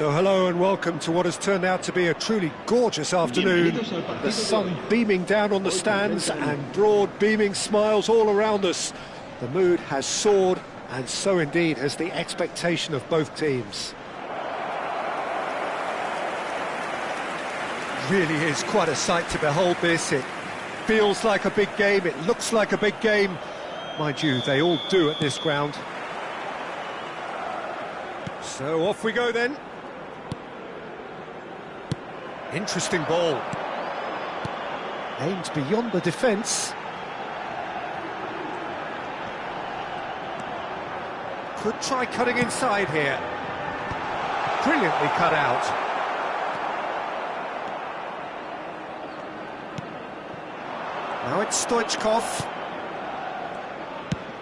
So hello and welcome to what has turned out to be a truly gorgeous afternoon. The sun beaming down on the stands and broad beaming smiles all around us. The mood has soared, and so indeed has the expectation of both teams. Really is quite a sight to behold this. It feels like a big game, it looks like a big game. Mind you, they all do at this ground. So off we go then. Interesting ball. Aimed beyond the defence. Could try cutting inside here. Brilliantly cut out. Now it's Stoichkov.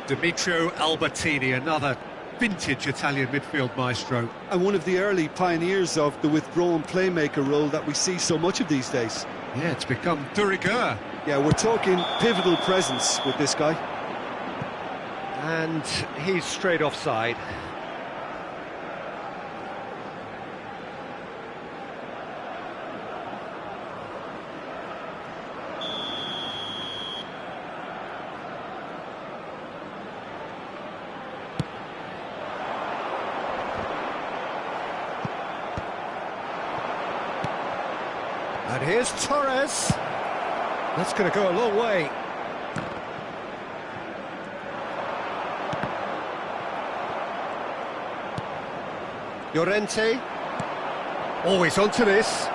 Demetrio Albertini, another vintage Italian midfield maestro. And one of the early pioneers of the withdrawn playmaker role that we see so much of these days. Yeah, it's become de rigueur. Yeah, we're talking pivotal presence with this guy. And he's straight offside. And here's Torres. That's going to go a long way. Llorente. Always onto this.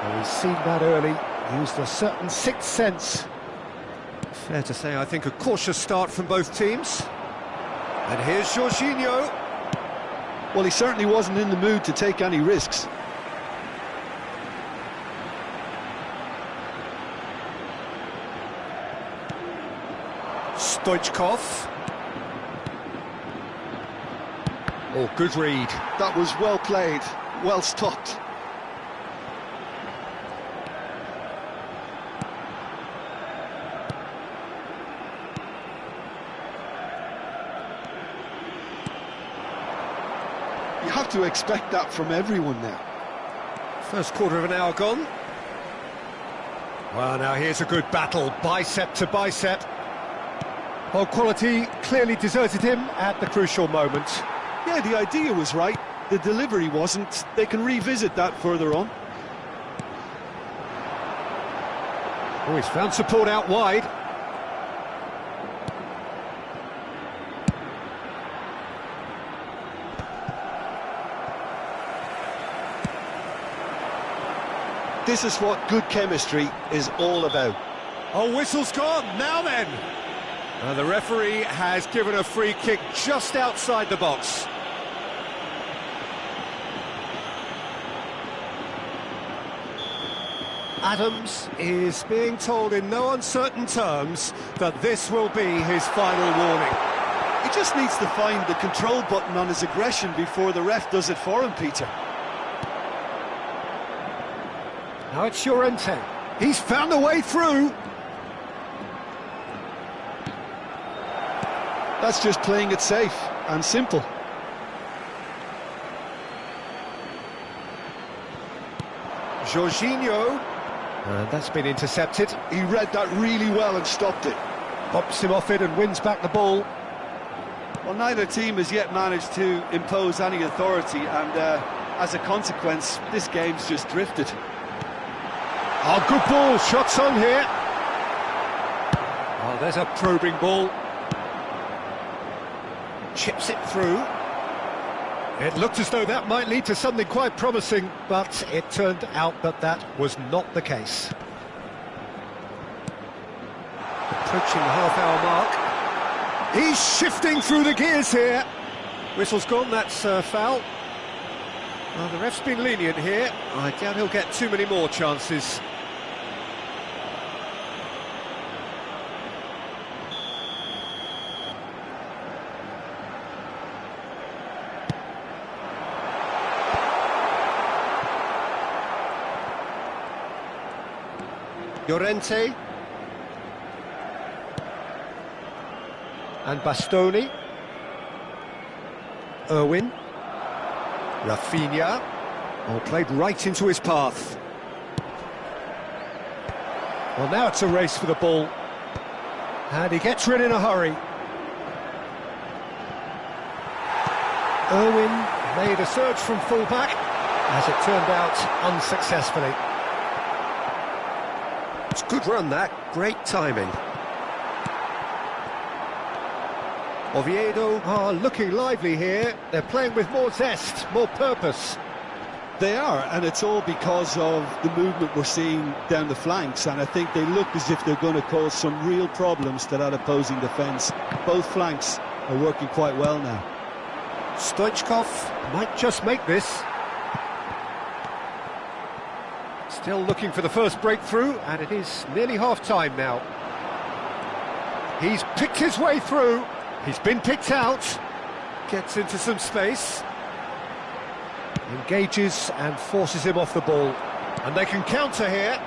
Well, he's seen that early. Used a certain sixth sense. Fair to say, I think, a cautious start from both teams. And here's Jorginho. Well, he certainly wasn't in the mood to take any risks. Stoichkov. Oh, good read. That was well played, well stopped. You have to expect that from everyone now. First quarter of an hour gone. Well, now here's a good battle, bicep to bicep. Well, quality clearly deserted him at the crucial moment. Yeah, the idea was right, the delivery wasn't. They can revisit that further on. Oh, he's found support out wide. This is what good chemistry is all about. Oh, whistle's gone, now then! The referee has given a free kick just outside the box. Adams is being told in no uncertain terms that this will be his final warning. He just needs to find the control button on his aggression before the ref does it for him, Peter. Now it's Llorente. He's found a way through. That's just playing it safe and simple. Jorginho. That's been intercepted. He read that really well and stopped it. Pops him off it and wins back the ball. Well, neither team has yet managed to impose any authority, and as a consequence, this game's just drifted. Oh, good ball. Shots on here. Oh, there's a probing ball. Chips it through. It looked as though that might lead to something quite promising, but it turned out that that was not the case. Approaching the half-hour mark. He's shifting through the gears here. Whistle's gone, that's foul. Well, the ref's been lenient here. I doubt he'll get too many more chances. Llorente. And Bastoni. Irwin. Rafinha. Oh, played right into his path. Well, now it's a race for the ball. And he gets rid in a hurry. Irwin made a surge from full-back, as it turned out unsuccessfully. It's a good run, that. Great timing. Oviedo are looking lively here. They're playing with more zest, more purpose. They are, and it's all because of the movement we're seeing down the flanks, and I think they look as if they're going to cause some real problems to that opposing defence. Both flanks are working quite well now. Stoichkov might just make this. Still looking for the first breakthrough, and it is nearly half-time now. He's picked his way through. He's been picked out. Gets into some space. Engages and forces him off the ball. And they can counter here.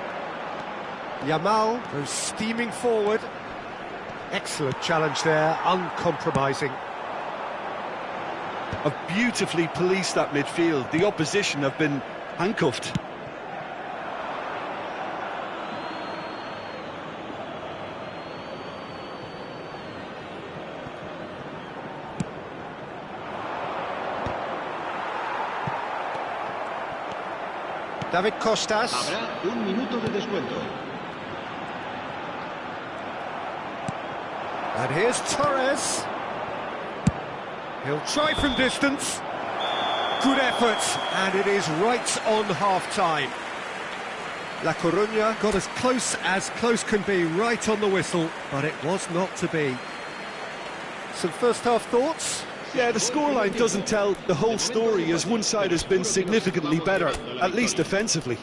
Yamal goes steaming forward. Excellent challenge there, uncompromising. Have beautifully policed that midfield. The opposition have been handcuffed. David Costas. Habrá un minuto de descuento. And here's Torres. He'll try from distance. Good effort, and it is right on half-time. La Coruña got as close can be, right on the whistle, but it was not to be. Some first-half thoughts? Yeah, the scoreline doesn't tell the whole story, as one side has been significantly better, at least defensively.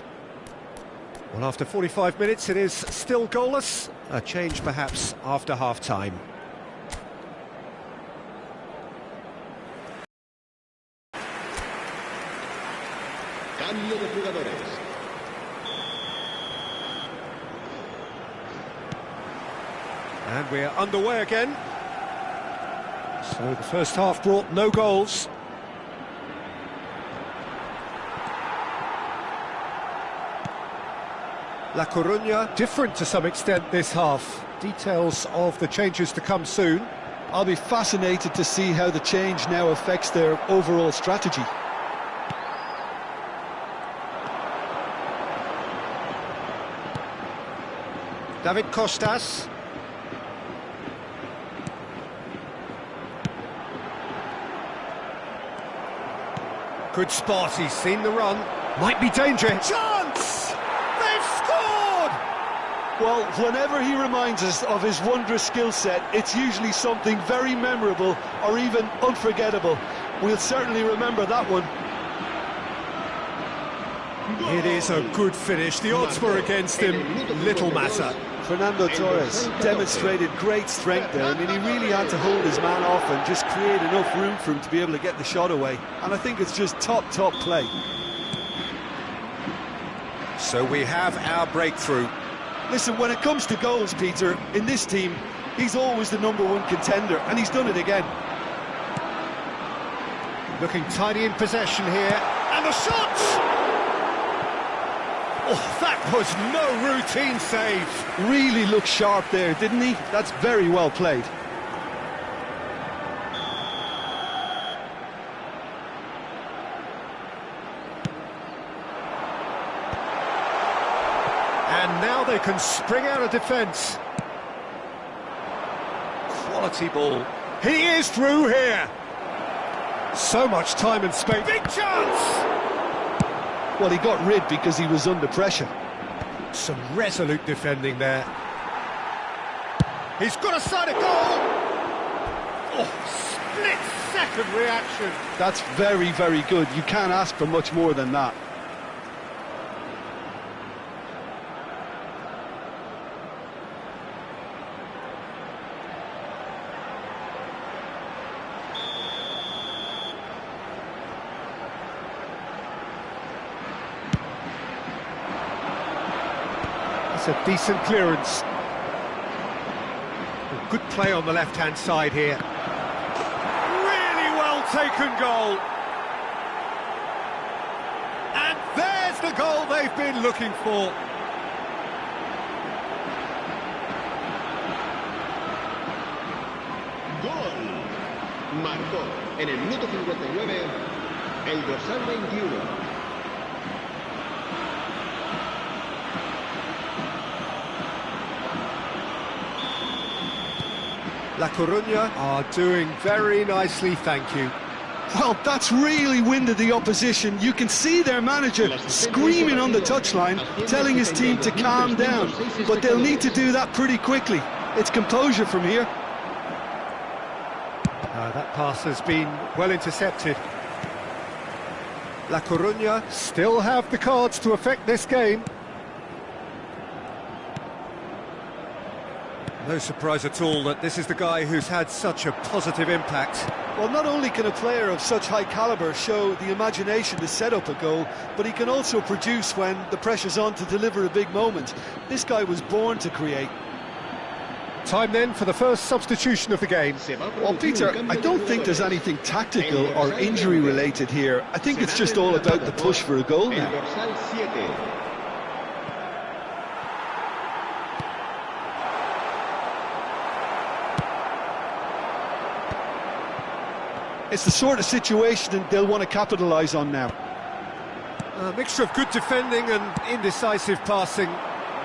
Well, after 45 minutes, it is still goalless. A change, perhaps, after half-time. Cambio de jugadores. And we're underway again. So the first half brought no goals. La Coruña different to some extent this half. Details of the changes to come soon. I'll be fascinated to see how the change now affects their overall strategy. David Costas. Good spot, he's seen the run. Might be danger. Chance! They've scored! Well, whenever he reminds us of his wondrous skill set, it's usually something very memorable or even unforgettable. We'll certainly remember that one. It is a good finish. The odds were against him. Little matter. Fernando Torres demonstrated great strength there. I mean, he really had to hold his man off and just create enough room for him to be able to get the shot away. And I think it's just top play. So we have our breakthrough. Listen, when it comes to goals, Peter, in this team, he's always the #1 contender, and he's done it again. Looking tidy in possession here. And the shot! Oh, that was no routine save. Really looked sharp there, didn't he? That's very well played. And now they can spring out of defence. Quality ball. He is through here. So much time and space. Big chance! Well, he got rid because he was under pressure. Some resolute defending there. He's got a side of goal! Oh, split-second reaction. That's very, very good. You can't ask for much more than that. It's a decent clearance. A good play on the left-hand side here. Really well taken goal. There's the goal they've been looking for. Gol. Marcó en el minuto 59 el dorsal 21. La Coruña are doing very nicely, thank you. Well, that's really winded the opposition. You can see their manager screaming on the touchline, telling his team to calm down. But they'll need to do that pretty quickly. It's composure from here. That pass has been well intercepted. La Coruña still have the cards to affect this game. No surprise at all that this is the guy who's had such a positive impact. Well, not only can a player of such high calibre show the imagination to set up a goal, but he can also produce when the pressure's on to deliver a big moment. This guy was born to create. Time then for the first substitution of the game. Well, Peter, I don't think there's anything tactical or injury related here. I think it's just all about the push for a goal now. It's the sort of situation they'll want to capitalise on now. A mixture of good defending and indecisive passing.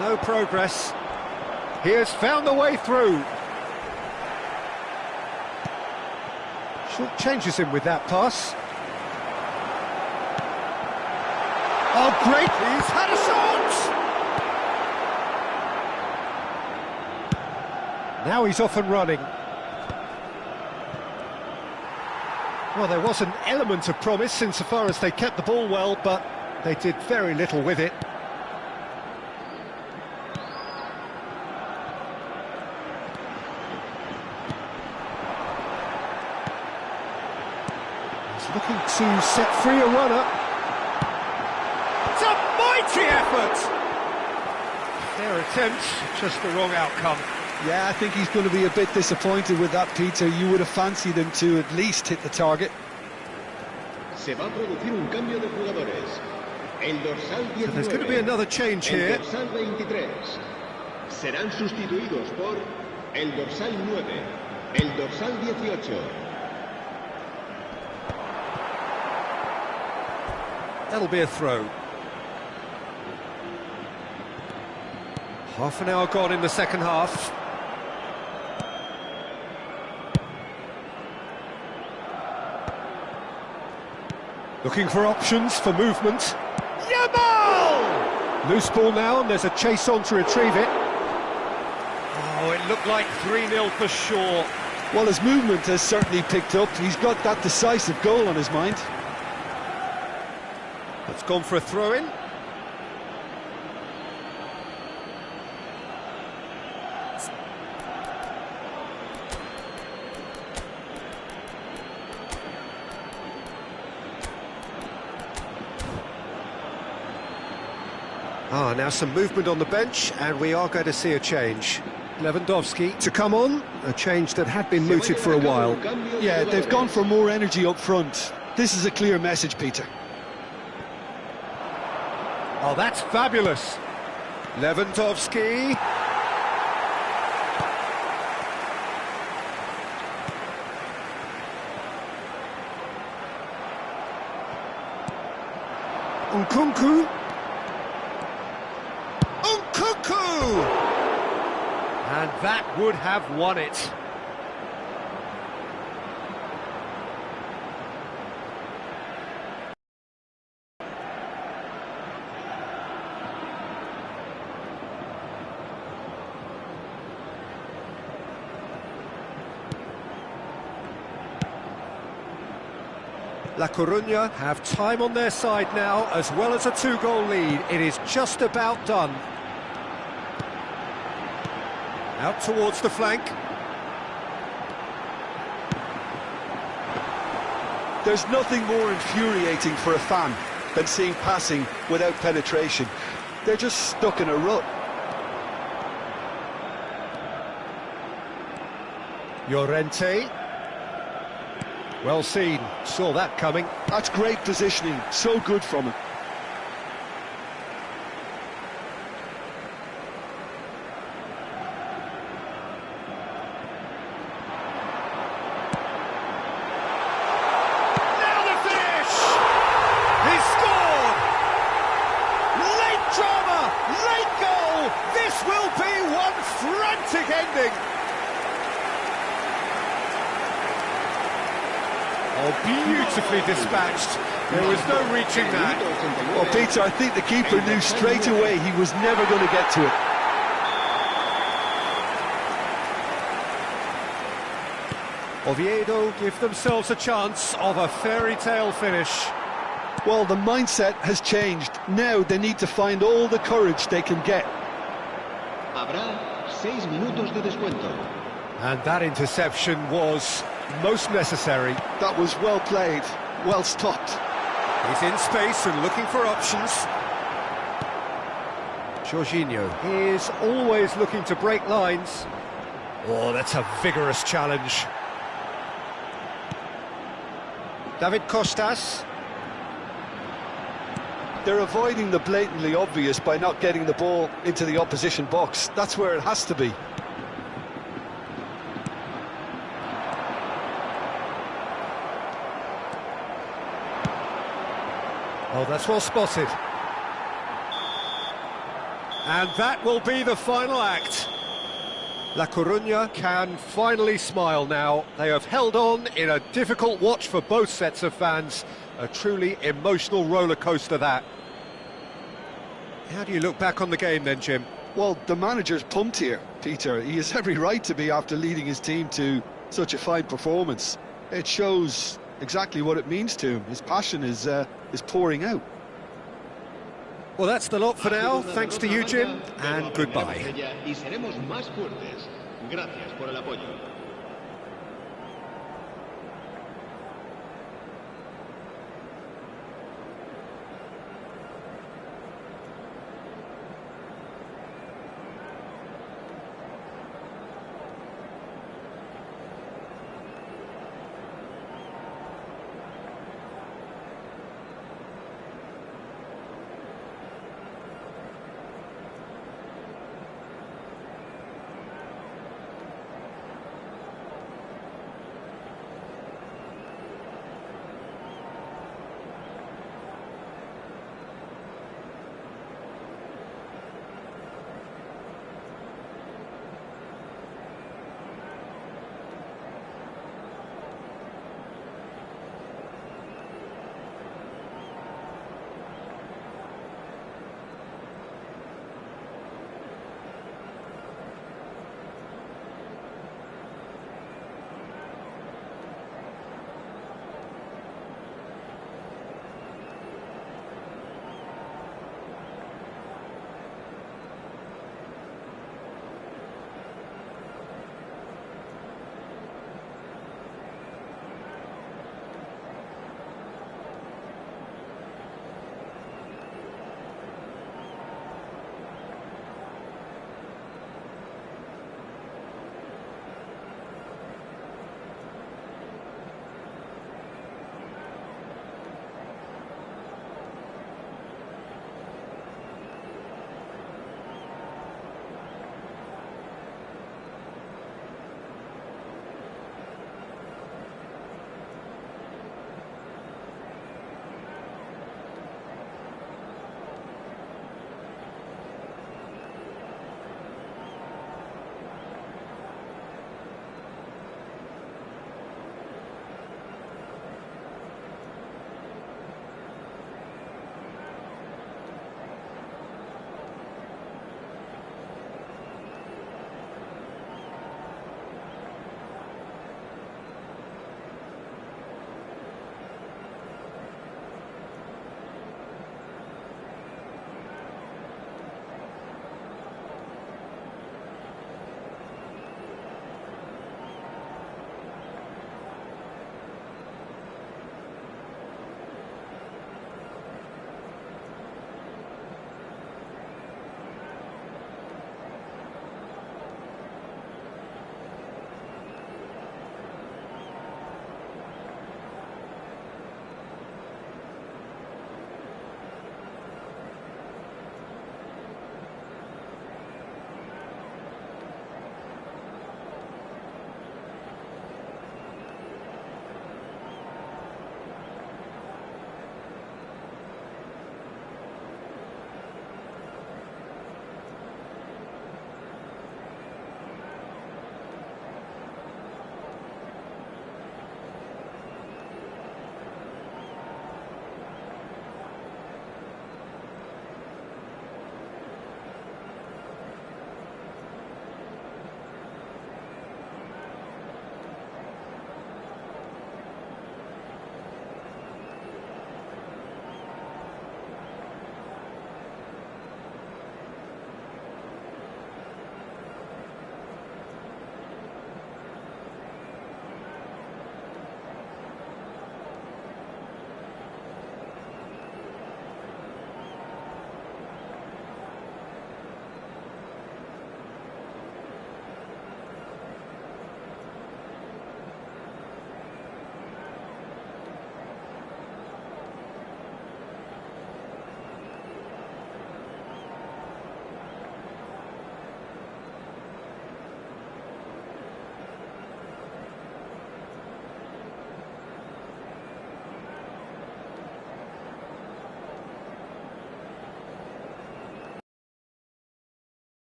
No progress. He has found the way through. Short changes him with that pass. Oh, great! He's had a shot! Now he's off and running. Well, there was an element of promise insofar as they kept the ball well, but they did very little with it. He's looking to set free a runner. It's a mighty effort! Their attempt, just the wrong outcome. Yeah, I think he's going to be a bit disappointed with that, Peter. You would have fancied him to at least hit the target. Se va a producir un cambio de jugadores. El dorsal 19. So there's going to be another change here. El dorsal 23. Serán sustituidos por el dorsal 9, el dorsal 18. That'll be a throw. Half an hour gone in the second half. Looking for options for movement. Yamal! Loose ball now, and there's a chase on to retrieve it. Oh, it looked like 3-0 for sure. Well, his movement has certainly picked up. He's got that decisive goal on his mind. It's gone for a throw-in. Now some movement on the bench, and we are going to see a change. Lewandowski to come on, a change that had been mooted for a while. Yeah, they've gone for more energy up front. This is a clear message, Peter. Oh, that's fabulous. Lewandowski. Nkunku. And that would have won it. La Coruña have time on their side now, as well as a 2-goal lead. It is just about done. Out towards the flank. There's nothing more infuriating for a fan than seeing passing without penetration. They're just stuck in a rut. Llorente. Well seen, saw that coming. That's great positioning, so good from him. beautifully dispatched. There was no reaching that. Well, Peter, I think the keeper knew straight away he was never going to get to it. Oviedo give themselves a chance of a fairy tale finish. Well, the mindset has changed. Now they need to find all the courage they can get. Habrá 6 minutos de descuento. And that interception was most necessary. That was well played, well stopped. He's in space and looking for options. Jorginho is always looking to break lines. Oh, that's a vigorous challenge. David Costas. They're avoiding the blatantly obvious by not getting the ball into the opposition box. That's where it has to be. Oh, that's well spotted. And that will be the final act. La Coruña can finally smile now. They have held on in a difficult watch for both sets of fans. A truly emotional roller coaster, that. How do you look back on the game then, Jim? Well, the manager's pumped here, Peter. He has every right to be after leading his team to such a fine performance. It shows exactly what it means to him. His passion is pouring out. Well, that's the lot for now. Thanks to you, Jim, and goodbye. Y seremos más fuertes. Gracias por el apoyo.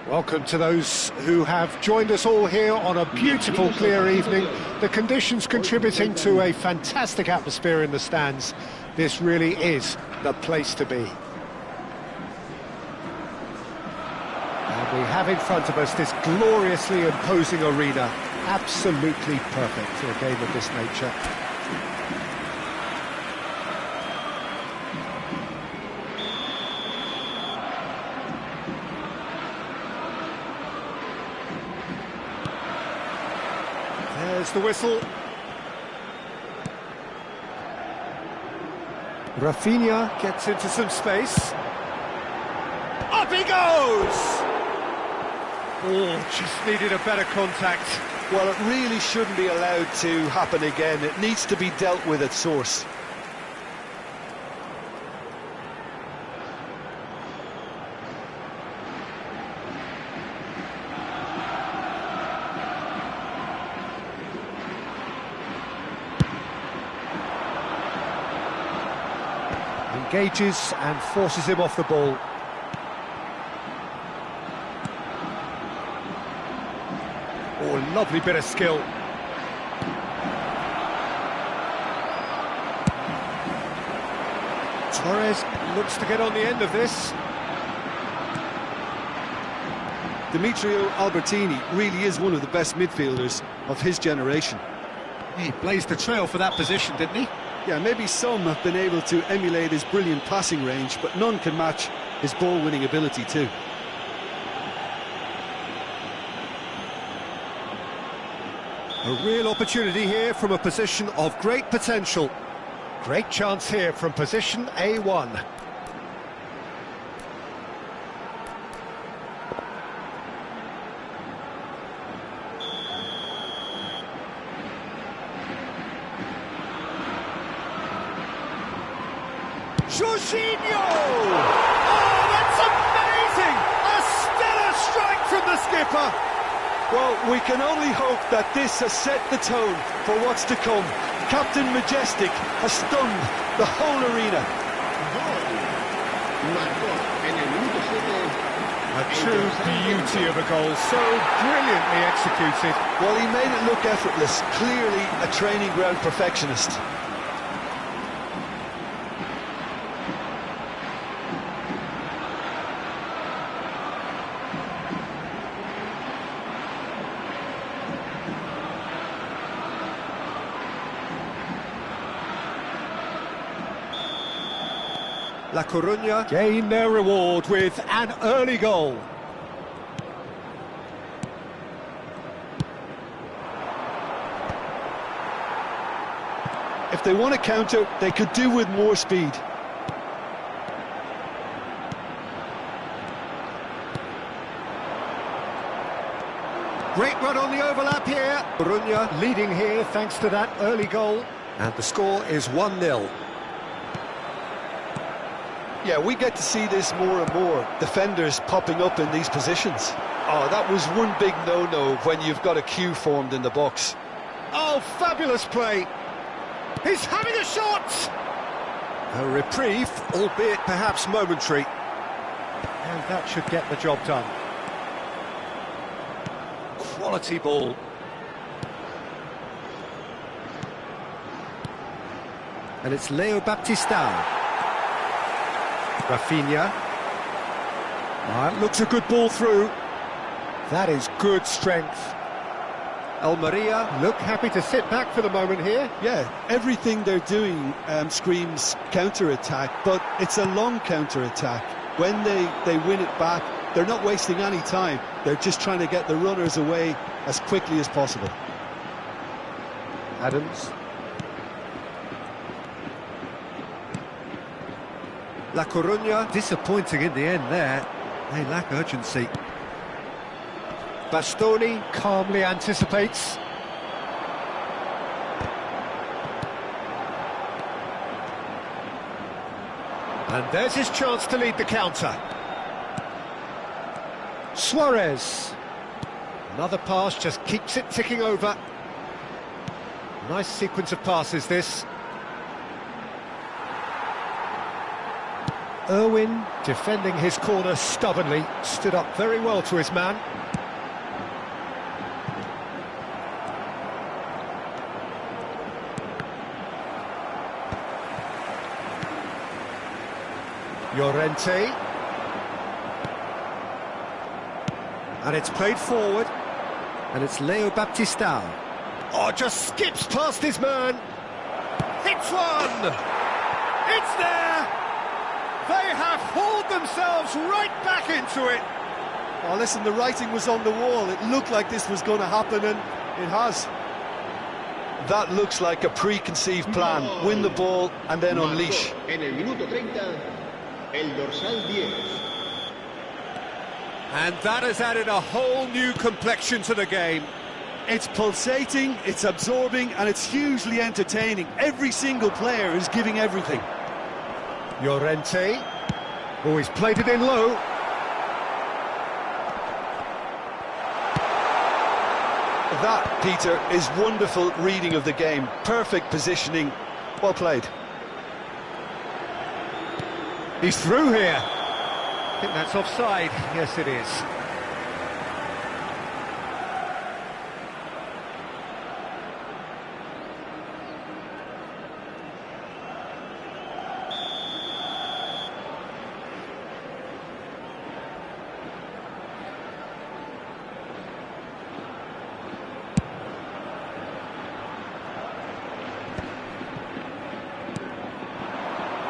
Welcome to those who have joined us all here on a beautiful, clear evening. The conditions contributing to a fantastic atmosphere in the stands. This really is the place to be. And we have in front of us this gloriously imposing arena. Absolutely perfect for a game of this nature. There's the whistle. Rafinha gets into some space. Up he goes! Oh, just needed a better contact. Well, it really shouldn't be allowed to happen again. It needs to be dealt with at source. Engages and forces him off the ball. Oh, lovely bit of skill. Torres looks to get on the end of this. Demetrio Albertini really is one of the best midfielders of his generation. He blazed the trail for that position, didn't he? Yeah, maybe some have been able to emulate his brilliant passing range, but none can match his ball-winning ability too. A real opportunity here from a position of great potential. Great chance here from position A1. Jorginho! Oh, that's amazing! A stellar strike from the skipper! Well, we can only hope that this has set the tone for what's to come. Captain Majestic has stunned the whole arena. A true beauty of a goal, so brilliantly executed. Well, he made it look effortless, clearly a training ground perfectionist. La Coruña gain their reward with an early goal. if they want to counter, they could do with more speed. Great run on the overlap here. Coruña leading here thanks to that early goal. And the score is 1-0. Yeah, we get to see this more and more. Defenders popping up in these positions. Oh, that was one big no-no when you've got a queue formed in the box. Oh, fabulous play. He's having a shot. A reprieve, albeit perhaps momentary. And that should get the job done. Quality ball. And it's Leo Baptistao. Rafinha. That looks a good ball through. That is good strength. Almeria look happy to sit back for the moment here. Yeah, everything they're doing screams counter-attack, but it's a long counter-attack. When they win it back, they're not wasting any time. They're just trying to get the runners away as quickly as possible. Adams. La Coruña, disappointing in the end there. They lack urgency. Bastoni calmly anticipates. And there's his chance to lead the counter. Suarez. Another pass just keeps it ticking over. Nice sequence of passes, this. Irwin, defending his corner stubbornly, stood up very well to his man. Llorente. And it's played forward. And it's Leo Baptistao. Oh, just skips past his man. Hits one! It's there! They have hauled themselves right back into it. Oh, listen, the writing was on the wall. It looked like this was going to happen, and it has. That looks like a preconceived plan. Win the ball and then unleash. En el minuto 30, el dorsal 10. And that has added a whole new complexion to the game. It's pulsating, it's absorbing, and it's hugely entertaining. Every single player is giving everything. Llorente. Oh, he's played it in low. That, Peter, is wonderful reading of the game. Perfect positioning. Well played. He's through here. I think that's offside. Yes, it is.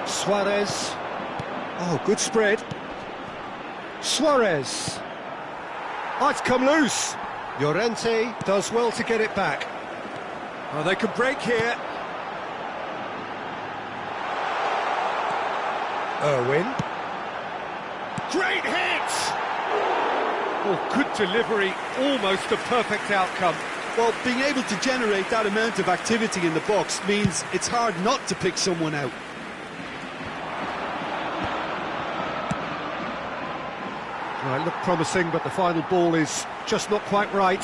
Suarez. Oh, good spread. Suarez. Oh, it's come loose. Llorente does well to get it back. Oh, they can break here. Irwin. Great hit! Oh, good delivery. Almost a perfect outcome. Well, being able to generate that amount of activity in the box means it's hard not to pick someone out. Well, it looked promising, but the final ball is just not quite right.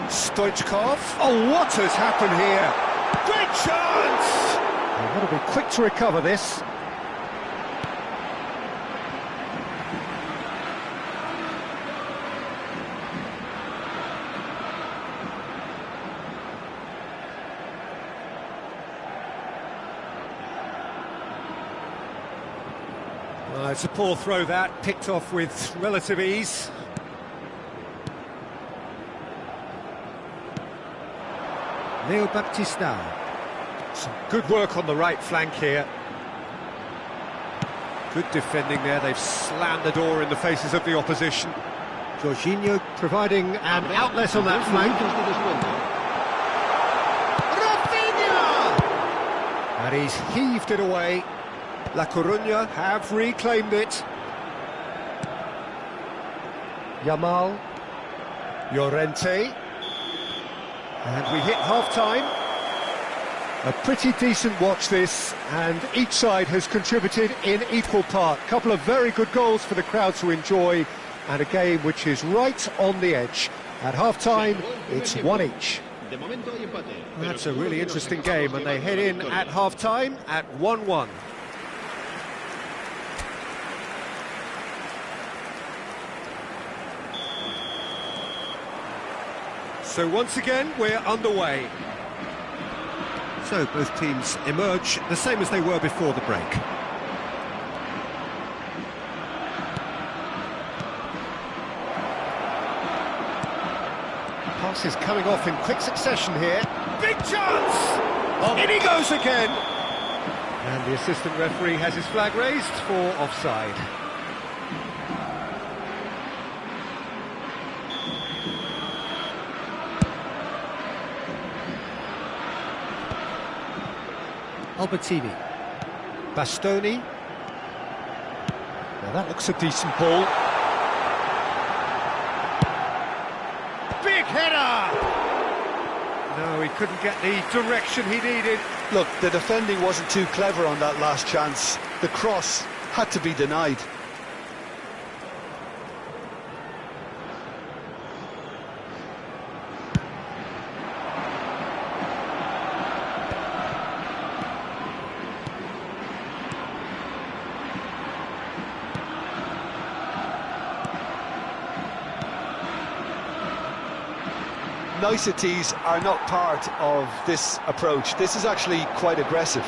Stoichkov. Oh, what has happened here? Great chance! They've got to be quick to recover this. It's a poor throw that, picked off with relative ease. Leo Baptistao. Some good work on the right flank here. Good defending there, they've slammed the door in the faces of the opposition. Jorginho providing an outlet on that flank. Rafinha! And he's heaved it away. La Coruña have reclaimed it. Yamal. Llorente. And we hit half-time. A pretty decent watch this, and each side has contributed in equal part. A couple of very good goals for the crowd to enjoy, and a game which is right on the edge. At half-time, it's one each. That's a really interesting game, and they head in at half-time at 1-1. So once again, we're underway. So both teams emerge the same as they were before the break. Passes coming off in quick succession here. Big chance! Oh. In he goes again! And the assistant referee has his flag raised for offside. Albertini. Bastoni. Now that looks a decent ball. Big header! No, he couldn't get the direction he needed. Look, the defending wasn't too clever on that last chance. The cross had to be denied. Niceties are not part of this approach. This is actually quite aggressive.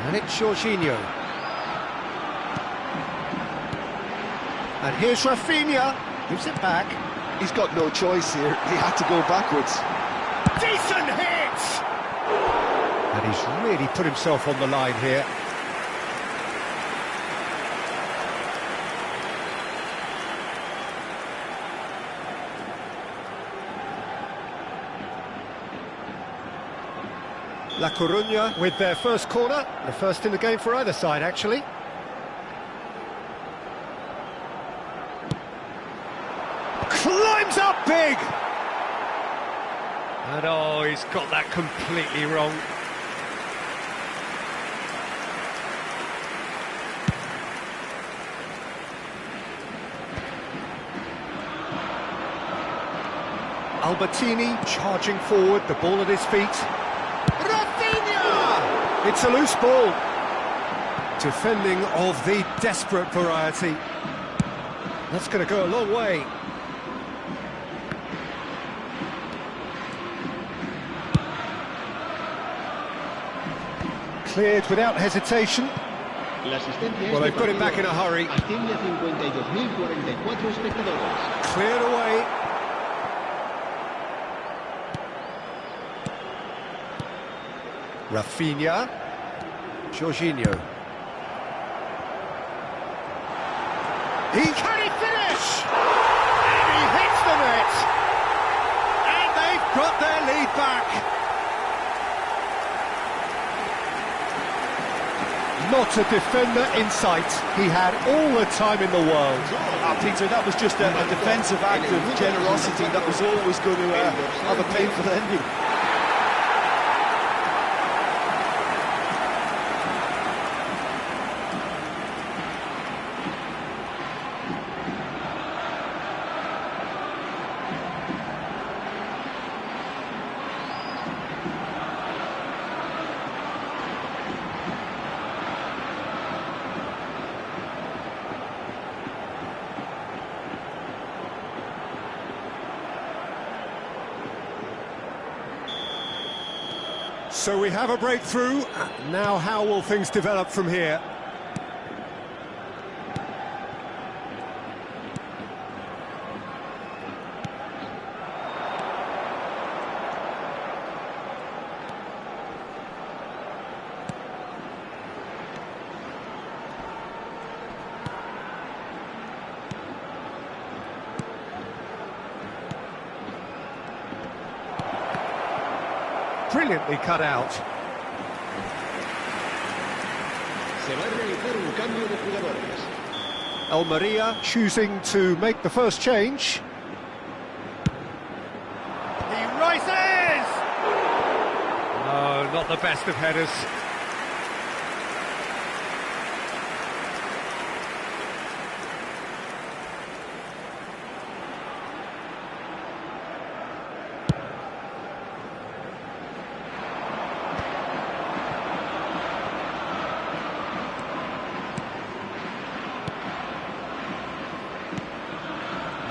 And it's Jorginho. And here's Rafinha. Gives it back. He's got no choice here. He had to go backwards. Decent hit! And he's really put himself on the line here. La Coruña with their first corner, the first in the game for either side, actually. Climbs up big! And oh, he's got that completely wrong. Albertini charging forward, the ball at his feet. It's a loose ball. Defending of the desperate variety. That's going to go a long way. Cleared without hesitation. Well, they've got it back in a hurry. Cleared away. Rafinha. Jorginho. Can he finish? And he hits the net. And they've got their lead back. Not a defender in sight. He had all the time in the world. Peter, that was just a defensive act of generosity that was always going to have a painful ending. So we have a breakthrough. Now how will things develop from here? brilliantly cut out. Se va a realizar un cambio de jugadores. Almeria choosing to make the first change. He rises! No, not the best of headers.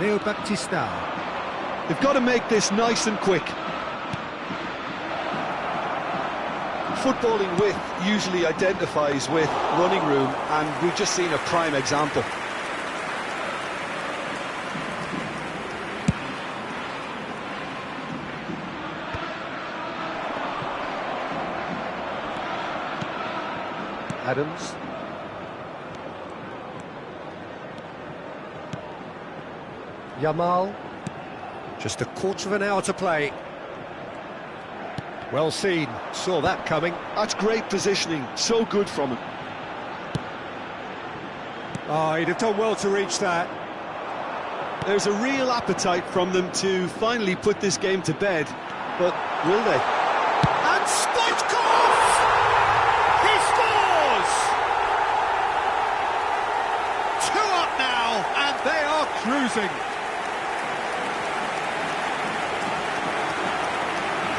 Leo Baptista. They've got to make this nice and quick. Footballing width usually identifies with running room, and we've just seen a prime example. Adams. Yamal. Just a quarter of an hour to play. Well seen, saw that coming. That's great positioning, so good from him. Oh, he'd have done well to reach that. There's a real appetite from them to finally put this game to bed, but will they? And Stoichkov! He scores! 2 up now, and they are cruising.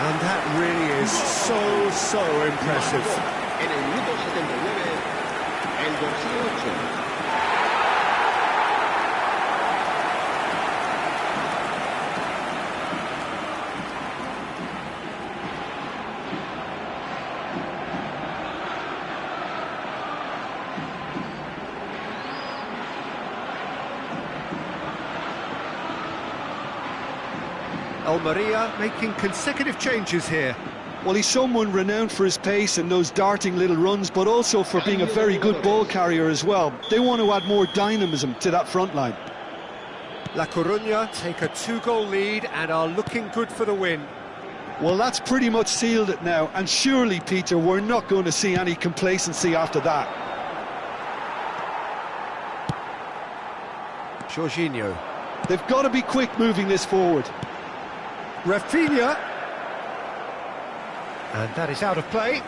And that really is so impressive. En el minuto 79, el dorsal 8. Almeria making consecutive changes here. Well, he's someone renowned for his pace and those darting little runs, but also for being a very good ball carrier as well. They want to add more dynamism to that front line. La Coruña take a 2-goal lead and are looking good for the win. Well, that's pretty much sealed it now, and surely, Peter, we're not going to see any complacency after that. Jorginho. They've got to be quick moving this forward. Rafinha. And that is out of play.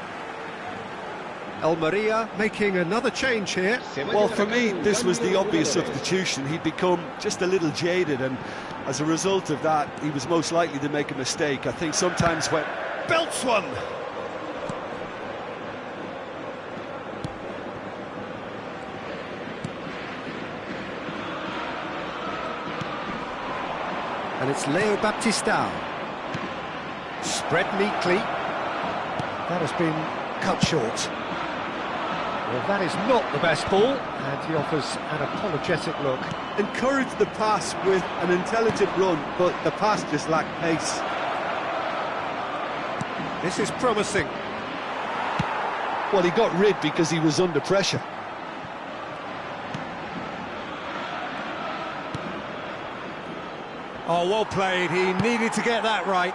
Almeria making another change here. Well, for me, this was the obvious substitution. He'd become just a little jaded, and as a result of that, he was most likely to make a mistake. I think sometimes when... Belts one! And it's Leo Baptista. Spread neatly. That has been cut short. Well, that is not the best ball, and he offers an apologetic look. Encouraged the pass with an intelligent run, but the pass just lacked pace. This is promising. Well, he got rid because he was under pressure. Oh, well played. He needed to get that right.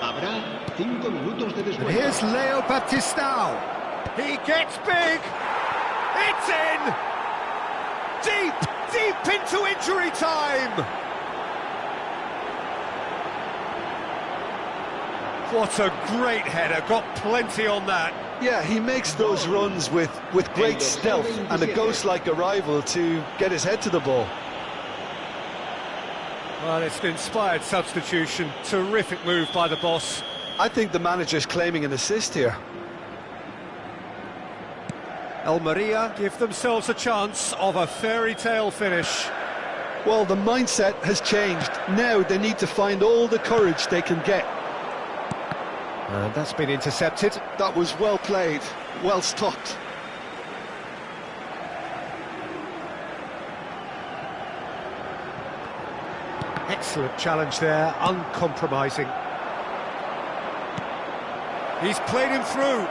Habrá 5 minutos de And descuento. here's Leo Baptista. He gets big. It's in. Deep into injury time. What a great header. Got plenty on that. Yeah, he makes those runs with great stealth and a ghost-like arrival to get his head to the ball. Well, it's an inspired substitution. Terrific move by the boss. I think the manager's claiming an assist here. Almeria give themselves a chance of a fairy tale finish. Well, the mindset has changed. Now they need to find all the courage they can get. And that's been intercepted. That was well played, well stopped. Excellent challenge there, uncompromising. He's played him through.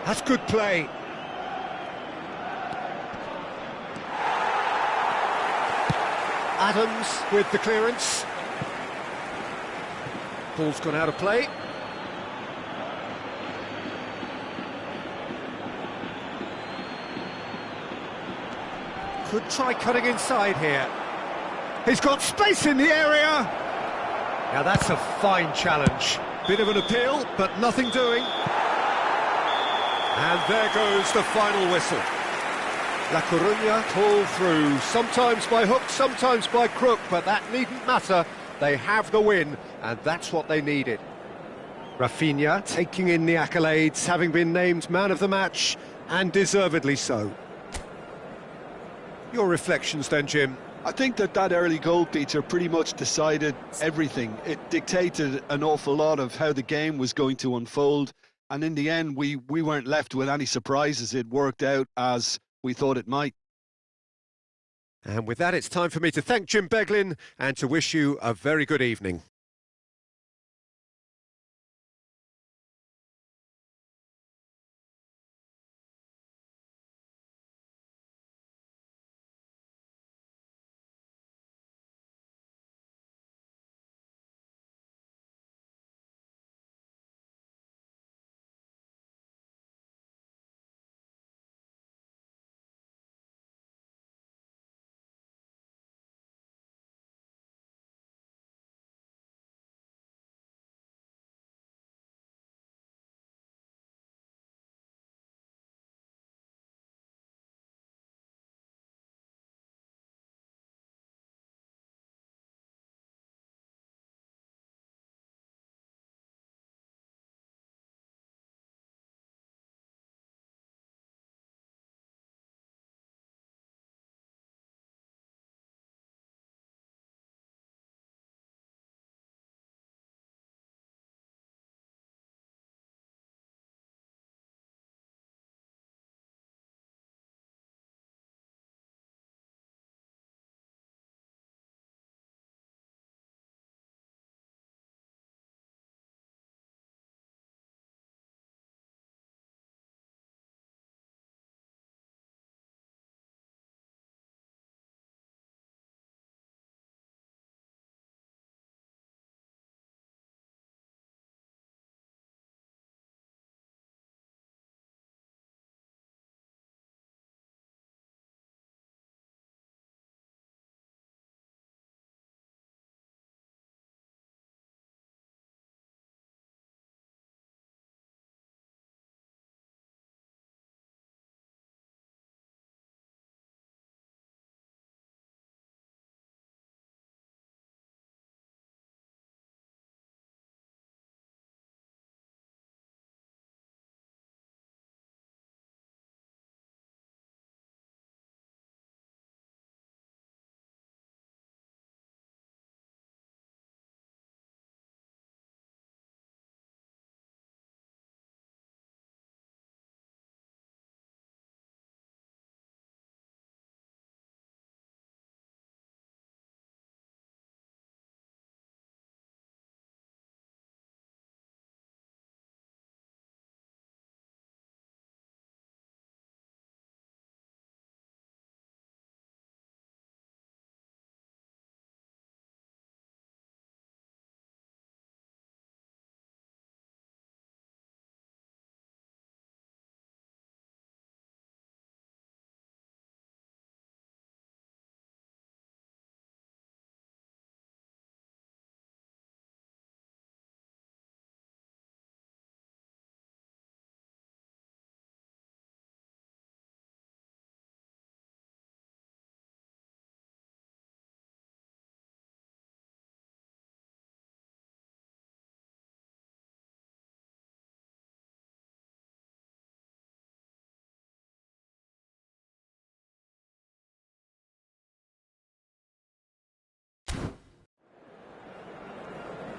That's good play. Adams with the clearance. Ball's gone out of play. Could try cutting inside here. He's got space in the area. Now that's a fine challenge. Bit of an appeal, but nothing doing. And there goes the final whistle. La Coruña pull through, sometimes by hook, sometimes by crook, but that needn't matter. They have the win, and that's what they needed. Rafinha taking in the accolades, having been named man of the match, and deservedly so. Your reflections then, Jim? I think that early goal, Peter, pretty much decided everything. It dictated an awful lot of how the game was going to unfold, and in the end, we weren't left with any surprises. It worked out as we thought it might. And with that, it's time for me to thank Jim Beglin and to wish you a very good evening.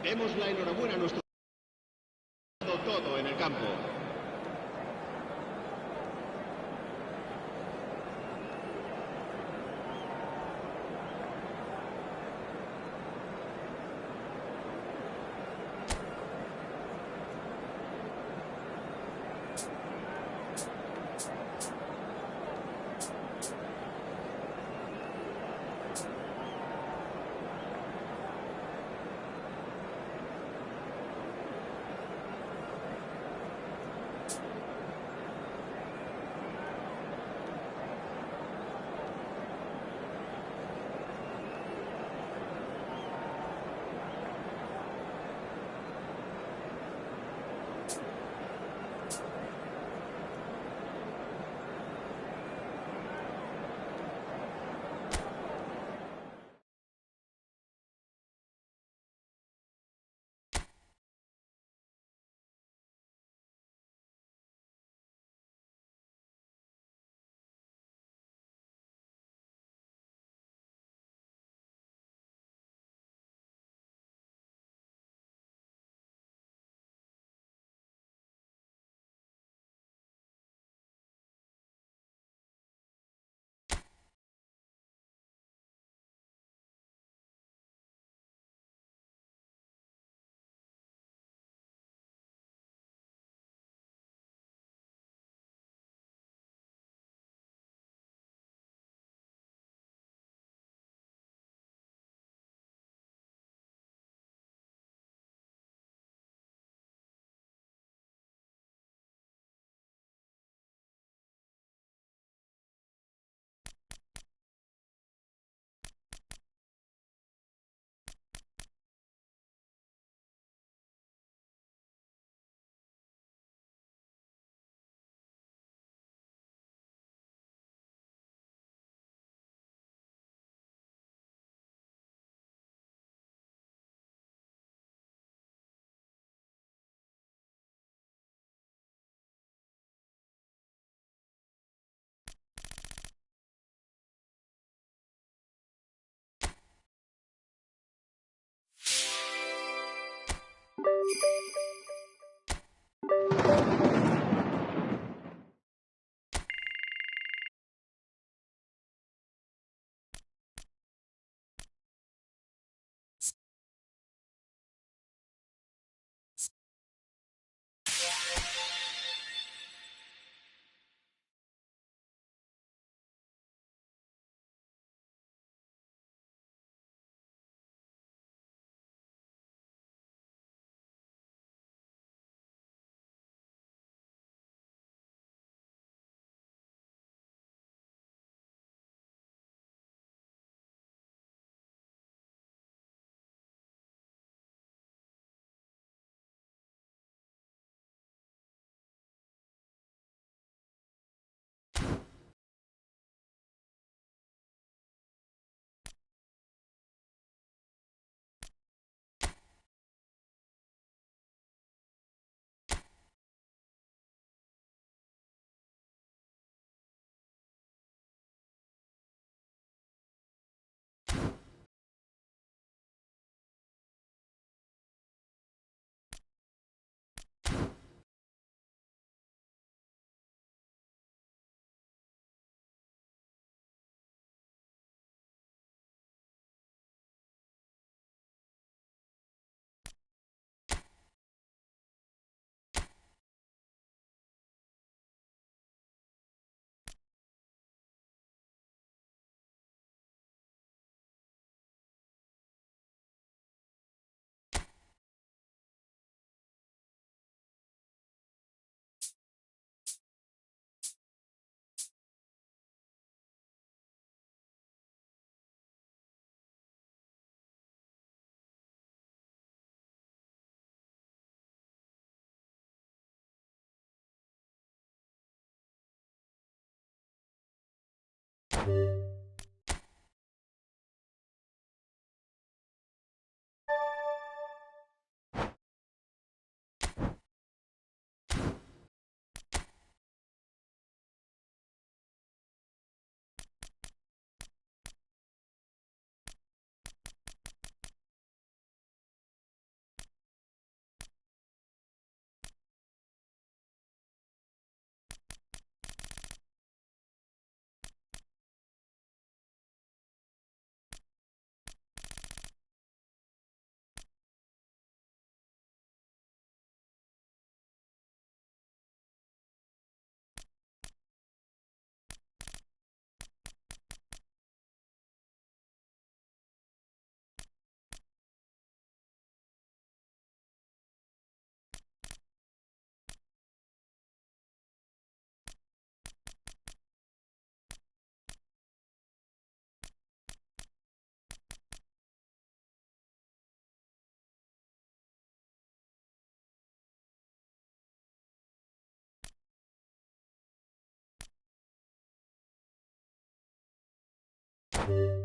Demos la enhorabuena a nuestro todo en el campo. you